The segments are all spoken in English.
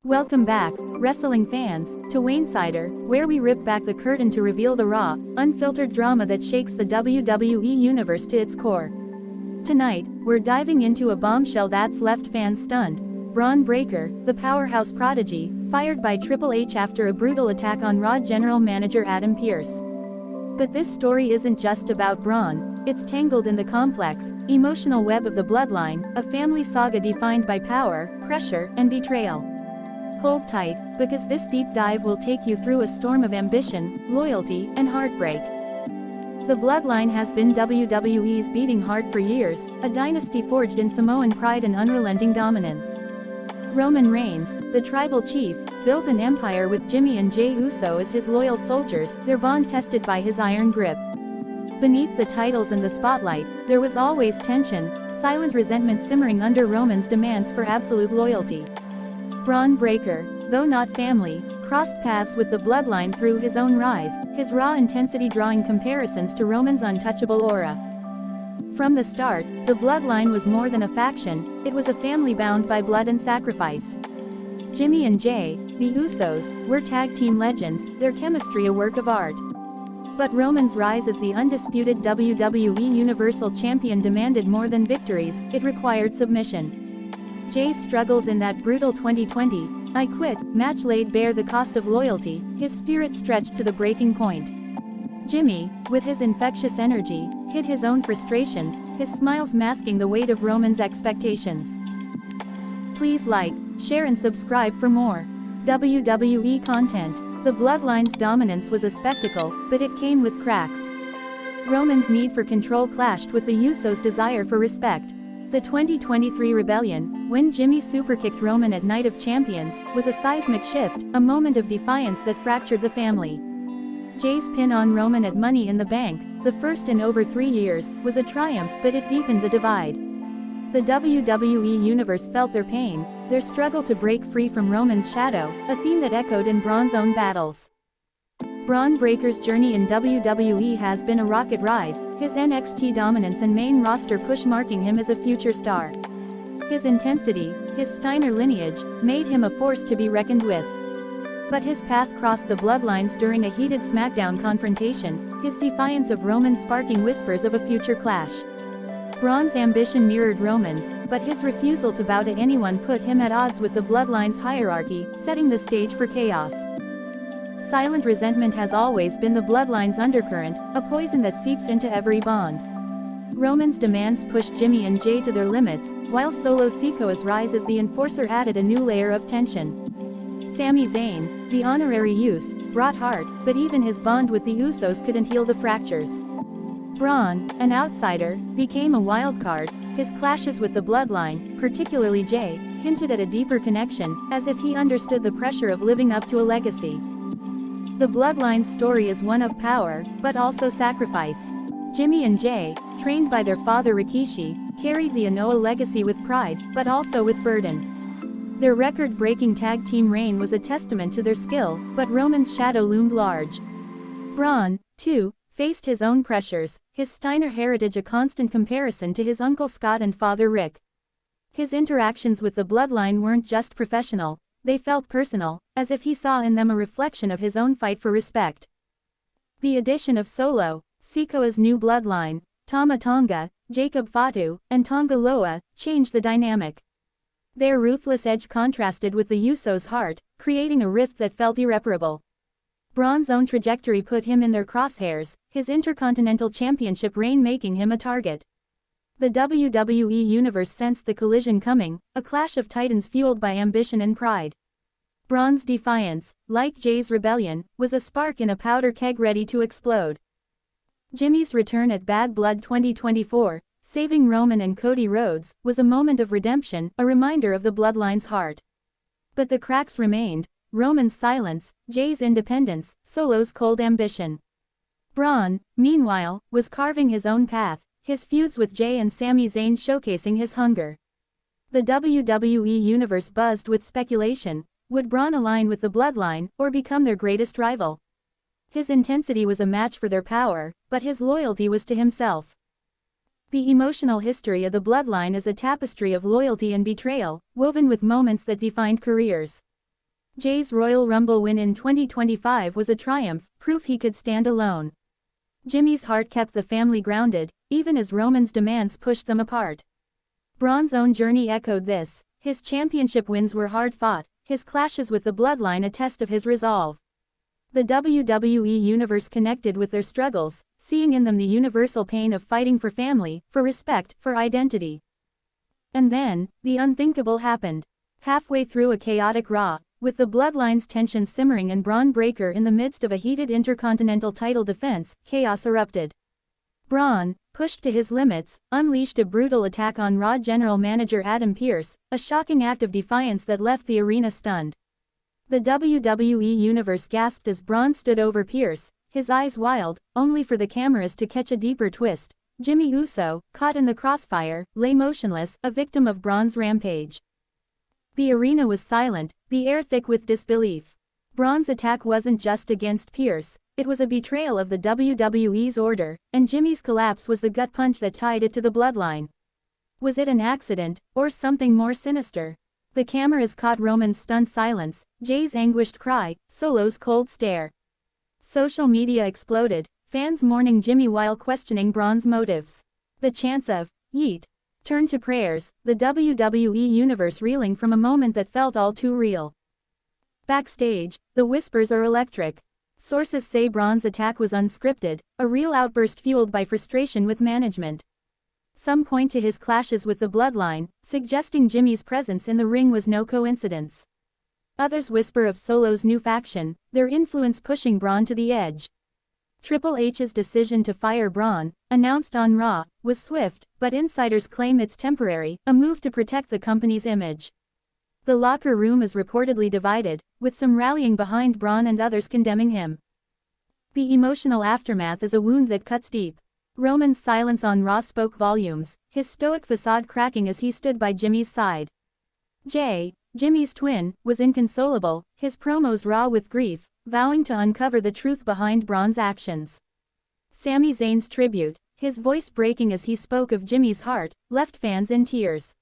Welcome back, wrestling fans, to Wainsider, where we rip back the curtain to reveal the raw, unfiltered drama that shakes the WWE Universe to its core. Tonight, we're diving into a bombshell that's left fans stunned. Bron Breakker, the powerhouse prodigy, fired by Triple H after a brutal attack on Raw general manager Adam Pearce. But this story isn't just about Bron, it's tangled in the complex, emotional web of the Bloodline, a family saga defined by power, pressure, and betrayal. Hold tight, because this deep dive will take you through a storm of ambition, loyalty, and heartbreak. The Bloodline has been WWE's beating heart for years, a dynasty forged in Samoan pride and unrelenting dominance. Roman Reigns, the tribal chief, built an empire with Jimmy and Jey Uso as his loyal soldiers, their bond tested by his iron grip. Beneath the titles and the spotlight, there was always tension, silent resentment simmering under Roman's demands for absolute loyalty. Bron Breakker, though not family, crossed paths with the Bloodline through his own rise, his raw intensity drawing comparisons to Roman's untouchable aura. From the start, the Bloodline was more than a faction, it was a family bound by blood and sacrifice. Jimmy and Jey, the Usos, were tag team legends, their chemistry a work of art. But Roman's rise as the undisputed WWE Universal Champion demanded more than victories, it required submission. Jey's struggles in that brutal 2020, "I quit" match laid bare the cost of loyalty, his spirit stretched to the breaking point. Jimmy, with his infectious energy, hid his own frustrations, his smiles masking the weight of Roman's expectations. Please like, share and subscribe for more WWE content. The Bloodline's dominance was a spectacle, but it came with cracks. Roman's need for control clashed with the Usos' desire for respect. The 2023 rebellion, when Jimmy superkicked Roman at Night of Champions, was a seismic shift, a moment of defiance that fractured the family. Jey's pin on Roman at Money in the Bank, the first in over 3 years, was a triumph, but it deepened the divide. The WWE Universe felt their pain, their struggle to break free from Roman's shadow, a theme that echoed in Bron's own battles. Bron Breakker's journey in WWE has been a rocket ride, his NXT dominance and main roster push marking him as a future star. His intensity, his Steiner lineage, made him a force to be reckoned with. But his path crossed the Bloodlines during a heated SmackDown confrontation, his defiance of Roman sparking whispers of a future clash. Bron's ambition mirrored Roman's, but his refusal to bow to anyone put him at odds with the Bloodline's hierarchy, setting the stage for chaos. Silent resentment has always been the Bloodline's undercurrent, a poison that seeps into every bond. Roman's demands pushed Jimmy and Jey to their limits, while Solo Sikoa's rise as the enforcer added a new layer of tension. Sami Zayn, the honorary Uce, brought heart, but even his bond with the Usos couldn't heal the fractures. Bron, an outsider, became a wildcard, his clashes with the Bloodline, particularly Jey, hinted at a deeper connection, as if he understood the pressure of living up to a legacy. The Bloodline's story is one of power, but also sacrifice. Jimmy and Jey, trained by their father Rikishi, carried the Anoa'i legacy with pride, but also with burden. Their record-breaking tag team reign was a testament to their skill, but Roman's shadow loomed large. Bron, too, faced his own pressures, his Steiner heritage a constant comparison to his uncle Scott and father Rick. His interactions with the Bloodline weren't just professional, they felt personal, as if he saw in them a reflection of his own fight for respect. The addition of Solo Sikoa's new bloodline, Tama Tonga, Jacob Fatu, and Tonga Loa, changed the dynamic. Their ruthless edge contrasted with the Usos' heart, creating a rift that felt irreparable. Bron's own trajectory put him in their crosshairs, his Intercontinental Championship reign making him a target. The WWE Universe sensed the collision coming, a clash of titans fueled by ambition and pride. Bron's defiance, like Jey's rebellion, was a spark in a powder keg ready to explode. Jimmy's return at Bad Blood 2024, saving Roman and Cody Rhodes, was a moment of redemption, a reminder of the Bloodline's heart. But the cracks remained, Roman's silence, Jey's independence, Solo's cold ambition. Bron, meanwhile, was carving his own path, his feuds with Jey and Sami Zayn showcasing his hunger. The WWE Universe buzzed with speculation, would Bron align with the Bloodline, or become their greatest rival? His intensity was a match for their power, but his loyalty was to himself. The emotional history of the Bloodline is a tapestry of loyalty and betrayal, woven with moments that defined careers. Jay's Royal Rumble win in 2025 was a triumph, proof he could stand alone. Jimmy's heart kept the family grounded, even as Roman's demands pushed them apart. Bron's own journey echoed this. His championship wins were hard-fought, his clashes with the Bloodline a test of his resolve. The WWE Universe connected with their struggles, seeing in them the universal pain of fighting for family, for respect, for identity. And then, the unthinkable happened. Halfway through a chaotic Raw, with the Bloodline's tension simmering and Bron Breakker in the midst of a heated Intercontinental title defense, chaos erupted. Bron, pushed to his limits, unleashed a brutal attack on Raw General Manager Adam Pearce, a shocking act of defiance that left the arena stunned. The WWE Universe gasped as Bron stood over Pearce, his eyes wild, only for the cameras to catch a deeper twist. Jimmy Uso, caught in the crossfire, lay motionless, a victim of Bron's rampage. The arena was silent, the air thick with disbelief. Bron's attack wasn't just against Pearce, it was a betrayal of the WWE's order, and Jimmy's collapse was the gut punch that tied it to the Bloodline. Was it an accident, or something more sinister? The cameras caught Roman's stunned silence, Jay's anguished cry, Solo's cold stare. Social media exploded, fans mourning Jimmy while questioning Bron's motives. The chants of "Yeet" turned to prayers, the WWE Universe reeling from a moment that felt all too real. Backstage, the whispers are electric. Sources say Bron's attack was unscripted, a real outburst fueled by frustration with management. Some point to his clashes with the Bloodline, suggesting Jimmy's presence in the ring was no coincidence. Others whisper of Solo's new faction, their influence pushing Bron to the edge. Triple H's decision to fire Bron, announced on Raw, was swift, but insiders claim it's temporary, a move to protect the company's image. The locker room is reportedly divided, with some rallying behind Bron and others condemning him. The emotional aftermath is a wound that cuts deep. Roman's silence on Raw spoke volumes, his stoic facade cracking as he stood by Jimmy's side. Jay, Jimmy's twin, was inconsolable, his promos raw with grief, vowing to uncover the truth behind Bron's actions. Sami Zayn's tribute, his voice breaking as he spoke of Jimmy's heart, left fans in tears.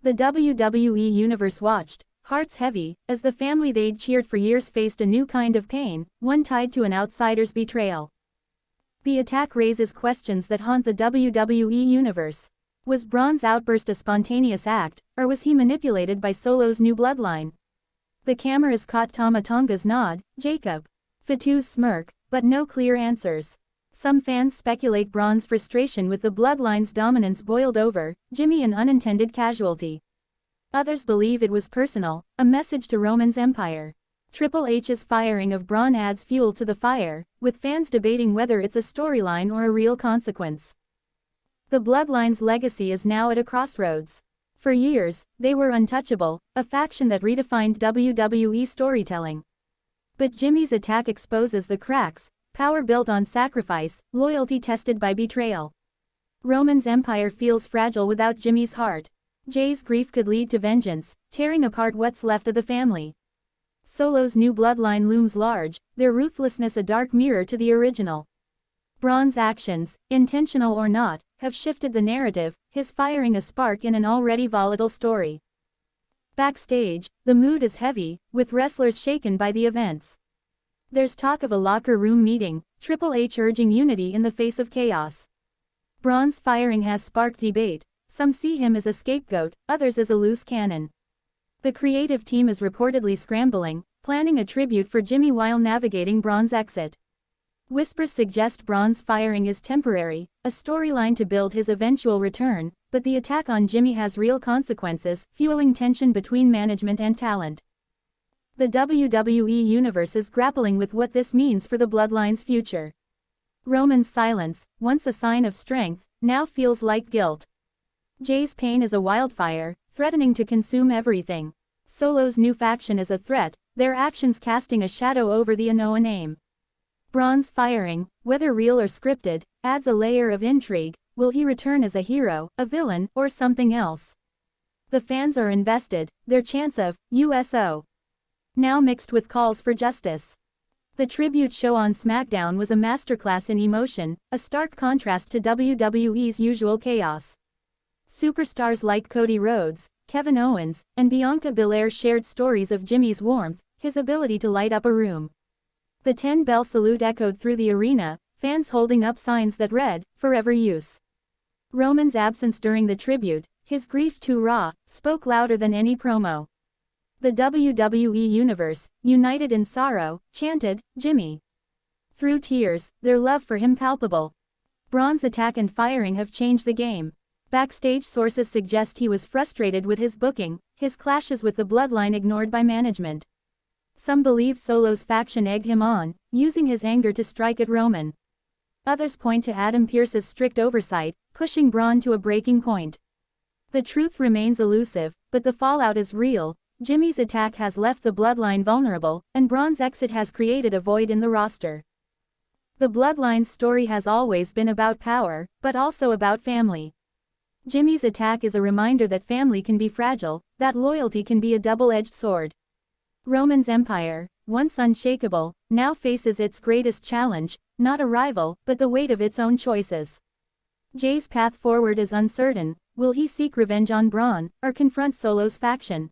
The WWE Universe watched, hearts heavy, as the family they'd cheered for years faced a new kind of pain, one tied to an outsider's betrayal. The attack raises questions that haunt the WWE Universe. Was Bron's outburst a spontaneous act, or was he manipulated by Solo's new Bloodline? The cameras caught Tama Tonga's nod, Jacob Fatu's smirk, but no clear answers. Some fans speculate Bron's frustration with the Bloodline's dominance boiled over, Jimmy an unintended casualty. Others believe it was personal, a message to Roman's empire. Triple H's firing of Bron adds fuel to the fire, with fans debating whether it's a storyline or a real consequence. The Bloodline's legacy is now at a crossroads. For years, they were untouchable, a faction that redefined WWE storytelling. But Jimmy's attack exposes the cracks, power built on sacrifice, loyalty tested by betrayal. Roman's empire feels fragile without Jimmy's heart. Jay's grief could lead to vengeance, tearing apart what's left of the family. Solo's new Bloodline looms large, their ruthlessness a dark mirror to the original. Bron's actions, intentional or not, have shifted the narrative, his firing a spark in an already volatile story. Backstage, the mood is heavy, with wrestlers shaken by the events. There's talk of a locker room meeting, Triple H urging unity in the face of chaos. Bron's firing has sparked debate, some see him as a scapegoat, others as a loose cannon. The creative team is reportedly scrambling, planning a tribute for Jimmy while navigating Bron's exit. Whispers suggest Bron's firing is temporary, a storyline to build his eventual return, but the attack on Jimmy has real consequences, fueling tension between management and talent. The WWE Universe is grappling with what this means for the Bloodline's future. Roman's silence, once a sign of strength, now feels like guilt. Jay's pain is a wildfire, threatening to consume everything. Solo's new faction is a threat, their actions casting a shadow over the Anoa name. Bron's firing, whether real or scripted, adds a layer of intrigue. Will he return as a hero, a villain, or something else? The fans are invested, their chants of USO now mixed with calls for justice. The tribute show on SmackDown was a masterclass in emotion, a stark contrast to WWE's usual chaos. Superstars like Cody Rhodes, Kevin Owens, and Bianca Belair shared stories of Jimmy's warmth, his ability to light up a room. The 10-bell salute echoed through the arena, fans holding up signs that read, "Forever Use." Roman's absence during the tribute, his grief to Raw, spoke louder than any promo. The WWE Universe, united in sorrow, chanted, "Jimmy." Through tears, their love for him palpable. Bron's attack and firing have changed the game. Backstage sources suggest he was frustrated with his booking, his clashes with the Bloodline ignored by management. Some believe Solo's faction egged him on, using his anger to strike at Roman. Others point to Adam Pearce's strict oversight, pushing Bron to a breaking point. The truth remains elusive, but the fallout is real. Jimmy's attack has left the Bloodline vulnerable, and Bron's exit has created a void in the roster. The Bloodline's story has always been about power, but also about family. Jimmy's attack is a reminder that family can be fragile, that loyalty can be a double-edged sword. Roman's empire, once unshakable, now faces its greatest challenge, not a rival, but the weight of its own choices. Jay's path forward is uncertain. Will he seek revenge on Bron, or confront Solo's faction?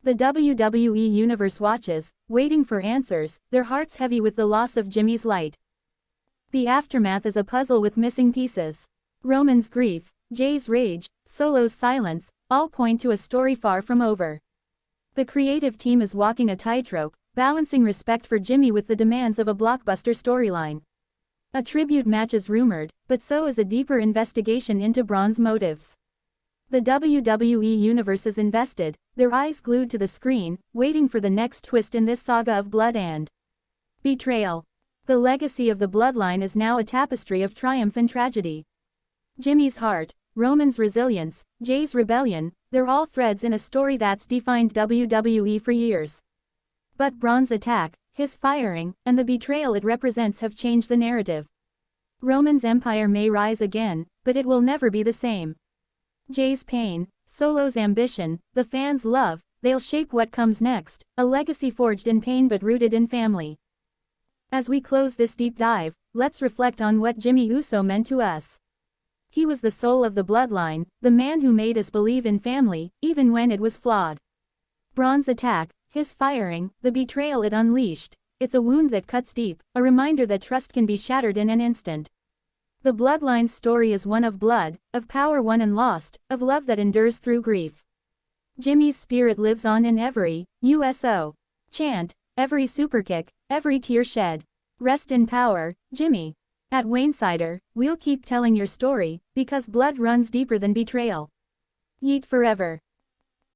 The WWE Universe watches, waiting for answers, their hearts heavy with the loss of Jimmy's light. The aftermath is a puzzle with missing pieces. Roman's grief, Jay's rage, Solo's silence, all point to a story far from over. The creative team is walking a tightrope, balancing respect for Jimmy with the demands of a blockbuster storyline. A tribute match is rumored, but so is a deeper investigation into Bron's motives. The WWE Universe is invested, their eyes glued to the screen, waiting for the next twist in this saga of blood and betrayal. The legacy of the Bloodline is now a tapestry of triumph and tragedy. Jimmy's heart, Roman's resilience, Jay's rebellion, they're all threads in a story that's defined WWE for years. But Bron's attack, his firing, and the betrayal it represents have changed the narrative. Roman's empire may rise again, but it will never be the same. Jay's pain, Solo's ambition, the fans' love, they'll shape what comes next, a legacy forged in pain but rooted in family. As we close this deep dive, let's reflect on what Jimmy Uso meant to us. He was the soul of the Bloodline, the man who made us believe in family, even when it was flawed. Bron's attack, his firing, the betrayal it unleashed, it's a wound that cuts deep, a reminder that trust can be shattered in an instant. The Bloodline's story is one of blood, of power won and lost, of love that endures through grief. Jimmy's spirit lives on in every USO chant, every superkick, every tear shed. Rest in power, Jimmy. At Waynesider, we'll keep telling your story, because blood runs deeper than betrayal. Yeet forever.